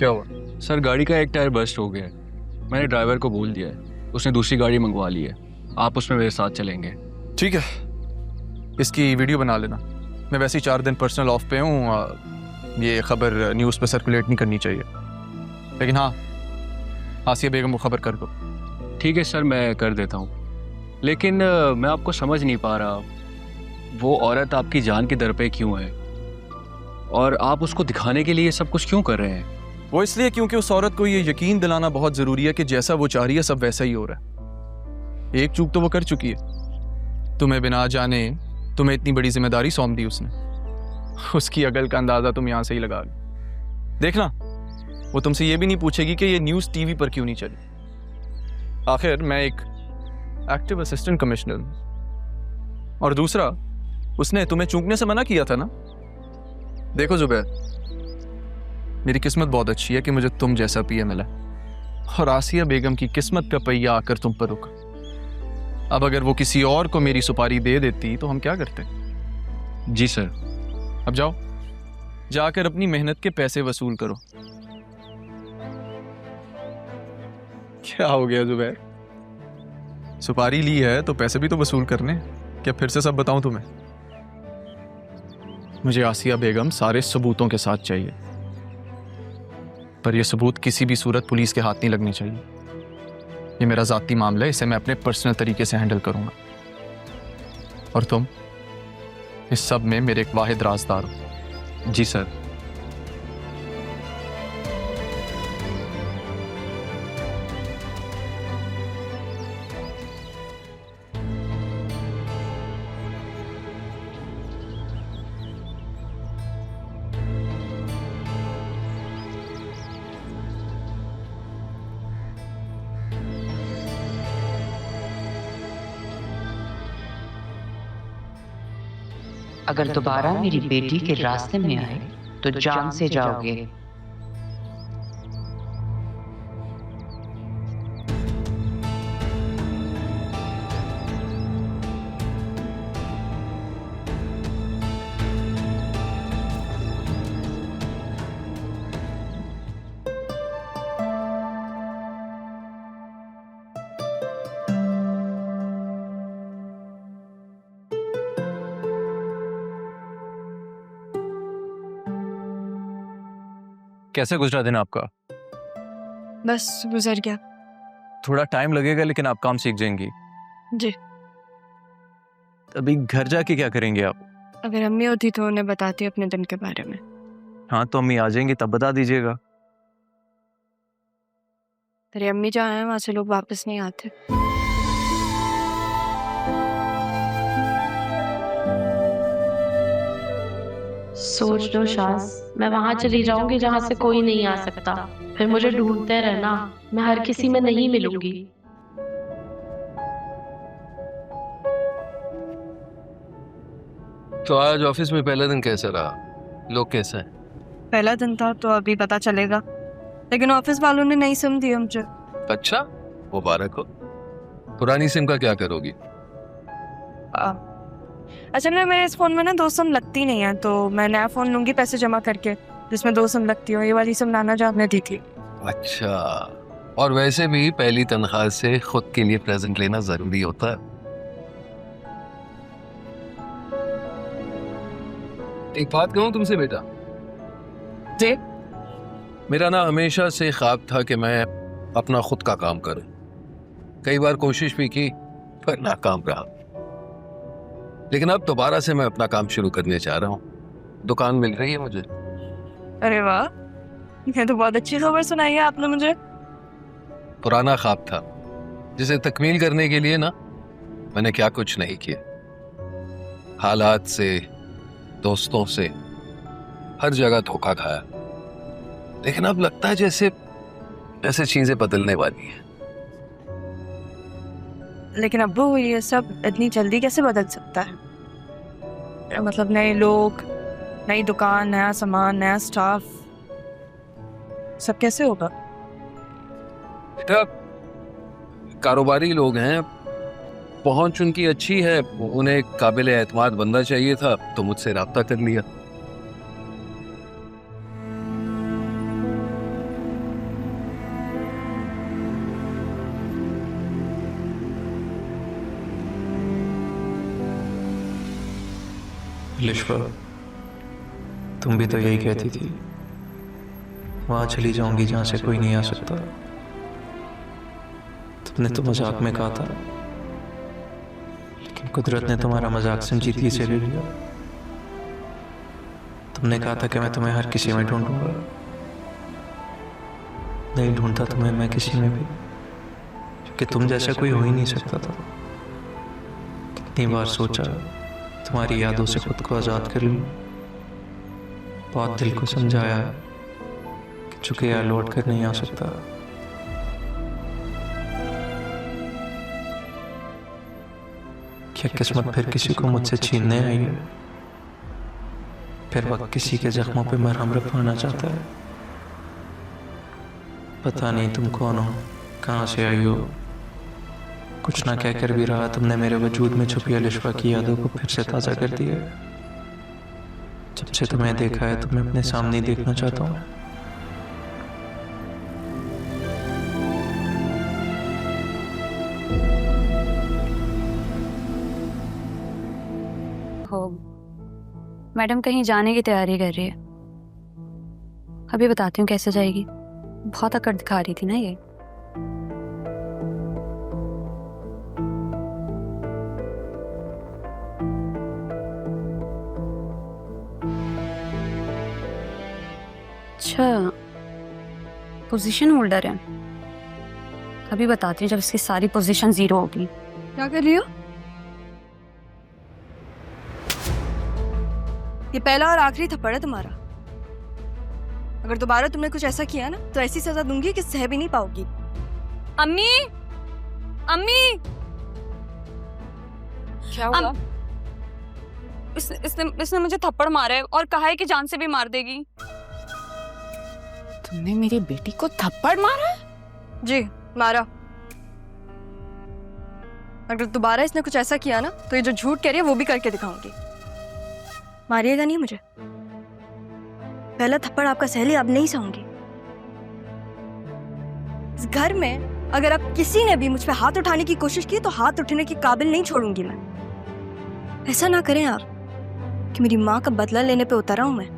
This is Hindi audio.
क्या हुआ? सर गाड़ी का एक टायर बस्ट हो गया है। मैंने ड्राइवर को बोल दिया है, उसने दूसरी गाड़ी मंगवा ली है। आप उसमें मेरे साथ चलेंगे? ठीक है, इसकी वीडियो बना लेना। मैं वैसे ही 4 दिन पर्सनल ऑफ पे हूँ। ये खबर न्यूज़ पे सर्कुलेट नहीं करनी चाहिए, लेकिन हाँ, आसिया बेगम को खबर कर दो। ठीक है सर, मैं कर देता हूँ। लेकिन मैं आपको समझ नहीं पा रहा, वो औरत आपकी जान के दर पे क्यों है और आप उसको दिखाने के लिए सब कुछ क्यों कर रहे हैं? वो इसलिए क्योंकि उस औरत को ये यकीन दिलाना बहुत ज़रूरी है कि जैसा वो चाह रही है सब वैसा ही हो रहा है। एक चूक तो वो कर चुकी है, तुम्हें बिना जाने तुम्हें इतनी बड़ी जिम्मेदारी सौंप दी उसने। उसकी अकल का अंदाज़ा तुम यहाँ से ही लगा लो। देखना, वो तुमसे ये भी नहीं पूछेगी कि ये न्यूज़ टीवी पर क्यों नहीं चली। आखिर मैं एक एक्टिव असिस्टेंट कमिश्नर हूँ, और दूसरा, उसने तुम्हें चूकने से मना किया था ना। देखो जुबैर, मेरी किस्मत बहुत अच्छी है कि मुझे तुम जैसा पीए मिला, और आसिया बेगम की किस्मत का पहिया आकर तुम पर रुका। अब अगर वो किसी और को मेरी सुपारी दे देती तो हम क्या करते? जी सर। अब जाओ, जाकर अपनी मेहनत के पैसे वसूल करो। क्या हो गया जुबैर? सुपारी ली है तो पैसे भी तो वसूल करने। क्या फिर से सब बताऊं तुम्हें? मुझे आसिया बेगम सारे सबूतों के साथ चाहिए, पर यह सबूत किसी भी सूरत पुलिस के हाथ नहीं लगने चाहिए। ये मेरा जाती मामला है, इसे मैं अपने पर्सनल तरीके से हैंडल करूंगा। और तुम इस सब में मेरे एक वाहिद राजदार हो। जी सर। अगर दोबारा मेरी बेटी के रास्ते में आए तो जान से जाओगे। कैसे गुजरा दिन आपका? बस गुजर गया। थोड़ा टाइम लगेगा, लेकिन आप काम सीख जाएंगी। जी। अभी घर जाके क्या करेंगे आप? अगर अम्मी होती तो उन्हें बताती अपने दिन के बारे में। हाँ, तो अम्मी आ जाएंगी तब बता दीजिएगा। तेरी अम्मी जहाँ है वहां से लोग वापस नहीं आते। सोच लो शाज, मैं वहां चली जाऊंगी जहां से कोई नहीं आ सकता, फिर मुझे ढूंढते रहना, मैं हर किसी में नहीं मिलूंगी। तो आज ऑफिस में पहला दिन कैसा रहा? लोग कैसे हैं? पहला दिन था तो अभी पता चलेगा, लेकिन ऑफिस वालों ने नई सिम दी मुझे। अच्छा, मुबारक हो। पुरानी सिम का क्या करोगी? अच्छा, मेरे इस फोन में ना 2 सिम लगती नहीं है, तो मैं नया फोन लूंगी पैसे जमा करके जिसमें 2 सिम लगती हो। ये वाली सिम नाना जान ने दी थी। अच्छा, और वैसे भी पहली तनख्वाह से खुद के लिए प्रेजेंट लेना जरूरी होता है। एक बात कहूं तुमसे बेटा? जी। मेरा ना हमेशा से ख्वाब था कि मैं अपना खुद का काम करूं। कई बार कोशिश भी की पर नाकाम रहा, लेकिन अब दोबारा से मैं अपना काम शुरू करने चाह रहा हूँ। दुकान मिल रही है मुझे। अरे वाह, ये तो बहुत अच्छी खबर सुनाई है आपने मुझे। पुराना ख्वाब था जिसे तकमील करने के लिए ना मैंने क्या कुछ नहीं किया। हालात से, दोस्तों से, हर जगह धोखा खाया, लेकिन अब लगता है जैसे चीजें बदलने वाली हैं। लेकिन अब्बू, ये सब इतनी जल्दी कैसे बदल सकता है? मतलब नए लोग, नई दुकान, नया सामान, नया स्टाफ, सब कैसे होगा? बेटा, कारोबारी लोग हैं, पहुंच उनकी अच्छी है, उन्हें काबिल एतमाद बंदा चाहिए था तो मुझसे राब्ता कर लिया। लिश्वा, तुम भी तो यही कहती थी, वहां चली जाऊंगी जहां से कोई नहीं आ सकता। तुमने तो मजाक में कहा था, लेकिन कुदरत ने तुम्हारा मजाक संजीदगी से ले लिया। तुमने कहा था कि मैं तुम्हें हर किसी में ढूंढूंगा, नहीं ढूंढता तुम्हें मैं किसी में भी, क्योंकि तुम जैसा कोई हो ही नहीं सकता था। कितनी बार सोचा तुम्हारी यादों से खुद को आजाद कर लूं, बहुत दिल को समझाया कि चुके या लौट कर नहीं आ सकता। क्या किस्मत फिर किसी को मुझसे छीनने आई है? फिर वक्त किसी के जख्मों पे मरहम रखवाना चाहता है। पता नहीं तुम कौन हो, कहाँ से आई हो। कुछ ना कहकर भी रहा, तुमने मेरे वजूद में छुपी लिश्वा की यादों को फिर से ताज़ा कर दिया। जब से तुम्हें देखा है तुम्हें अपने सामने ही देखना चाहता हूँ। हो मैडम कहीं जाने की तैयारी कर रही है, अभी बताती हूँ कैसे जाएगी। बहुत अकड़ दिखा रही थी ना ये। अच्छा, पोजीशन होल्डर है, अभी बताती हूँ जब इसकी सारी पोजीशन 0 होगी। क्या कर रही हो? ये पहला और आखिरी थप्पड़ है तुम्हारा। अगर दोबारा तुमने कुछ ऐसा किया ना तो ऐसी सजा दूंगी कि सह भी नहीं पाओगी। अम्मी, अम्मी, क्या हुआ? इसने मुझे थप्पड़ मारा है और कहा है कि जान से भी मार देगी। तुमने मेरी बेटी को थप्पड़ मारा है? जी मारा। अगर दोबारा इसने कुछ ऐसा किया ना तो ये जो झूठ कह रही है वो भी करके दिखाऊंगी। मारिएगा नहीं मुझे। पहला थप्पड़ आपका सह लिया, अब नहीं सहूंगी। इस घर में अगर आप किसी ने भी मुझ पे हाथ उठाने की कोशिश की तो हाथ उठने के काबिल नहीं छोड़ूंगी मैं। ऐसा ना करें आप कि मेरी माँ का बदला लेने पे उतरा हूं मैं।